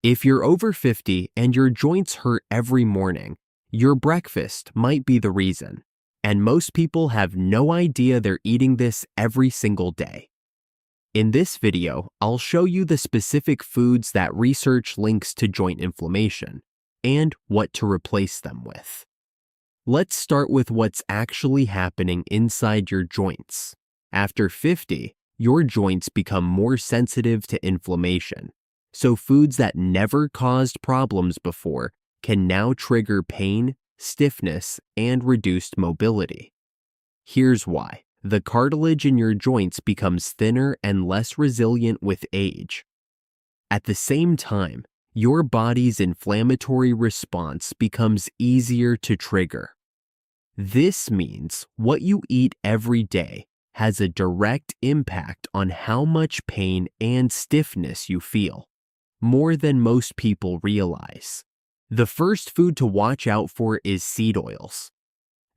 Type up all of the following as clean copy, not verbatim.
If you're over 50 and your joints hurt every morning, your breakfast might be the reason, and most people have no idea they're eating this every single day. In this video, I'll show you the specific foods that research links to joint inflammation and what to replace them with. Let's start with what's actually happening inside your joints. After 50, your joints become more sensitive to inflammation, so foods that never caused problems before can now trigger pain, stiffness, and reduced mobility. Here's why. The cartilage in your joints becomes thinner and less resilient with age. At the same time, your body's inflammatory response becomes easier to trigger. This means what you eat every day has a direct impact on how much pain and stiffness you feel, more than most people realize. The first food to watch out for is seed oils.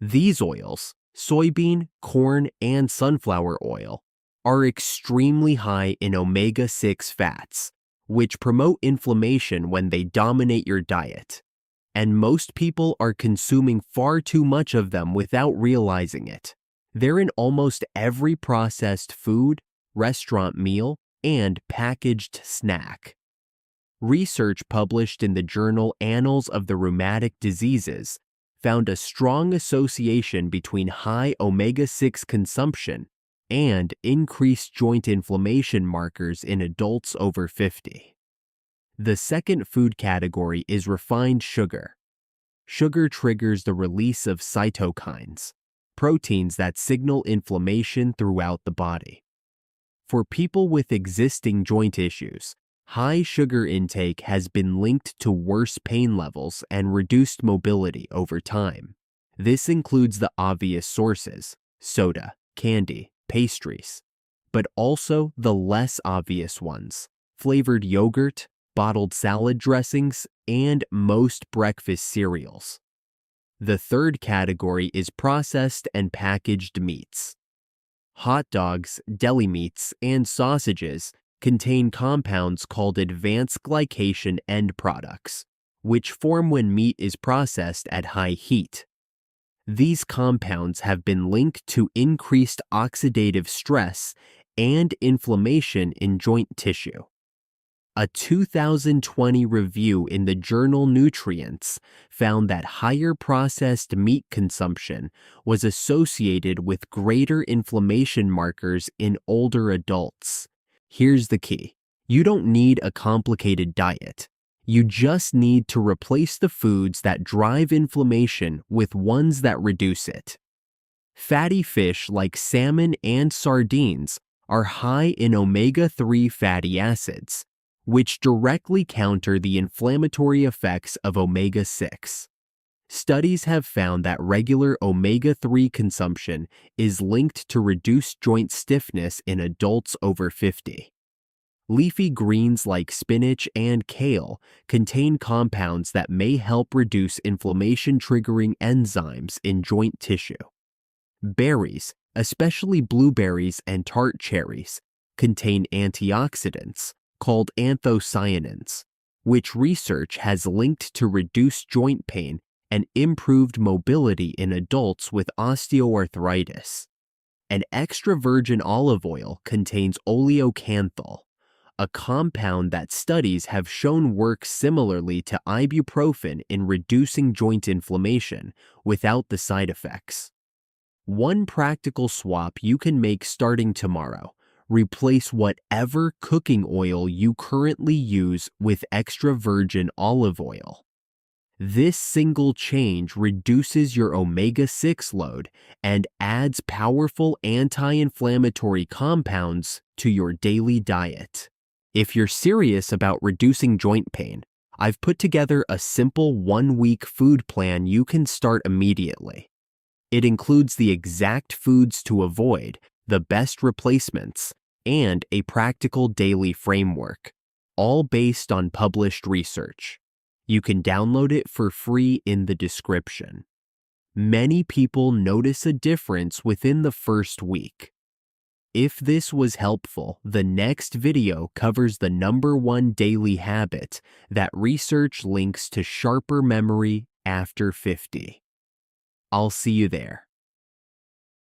These oils, soybean, corn, and sunflower oil, are extremely high in omega-6 fats, which promote inflammation when they dominate your diet. And most people are consuming far too much of them without realizing it. They're in almost every processed food, restaurant meal, and packaged snack. Research published in the journal Annals of the Rheumatic Diseases found a strong association between high omega-6 consumption and increased joint inflammation markers in adults over 50. The second food category is refined sugar. Sugar triggers the release of cytokines, proteins that signal inflammation throughout the body. For people with existing joint issues, high sugar intake has been linked to worse pain levels and reduced mobility over time. This includes the obvious sources, soda, candy, pastries, but also the less obvious ones, flavored yogurt, bottled salad dressings, and most breakfast cereals. The third category is processed and packaged meats. Hot dogs, deli meats, and sausages contain compounds called advanced glycation end products, which form when meat is processed at high heat. These compounds have been linked to increased oxidative stress and inflammation in joint tissue. A 2020 review in the journal Nutrients found that higher processed meat consumption was associated with greater inflammation markers in older adults. Here's the key. You don't need a complicated diet. You just need to replace the foods that drive inflammation with ones that reduce it. Fatty fish like salmon and sardines are high in omega-3 fatty acids, which directly counter the inflammatory effects of omega-6. Studies have found that regular omega-3 consumption is linked to reduced joint stiffness in adults over 50. Leafy greens like spinach and kale contain compounds that may help reduce inflammation-triggering enzymes in joint tissue. Berries, especially blueberries and tart cherries, contain antioxidants called anthocyanins, which research has linked to reduced joint pain and improved mobility in adults with osteoarthritis. And extra virgin olive oil contains oleocanthal, a compound that studies have shown works similarly to ibuprofen in reducing joint inflammation without the side effects. One practical swap you can make starting tomorrow: replace whatever cooking oil you currently use with extra virgin olive oil. This single change reduces your omega-6 load and adds powerful anti-inflammatory compounds to your daily diet. If you're serious about reducing joint pain, I've put together a simple 1-week food plan you can start immediately. It includes the exact foods to avoid, the best replacements, and a practical daily framework, all based on published research. You can download it for free in the description. Many people notice a difference within the first week. If this was helpful, the next video covers the #1 daily habit that research links to sharper memory after 50. I'll see you there.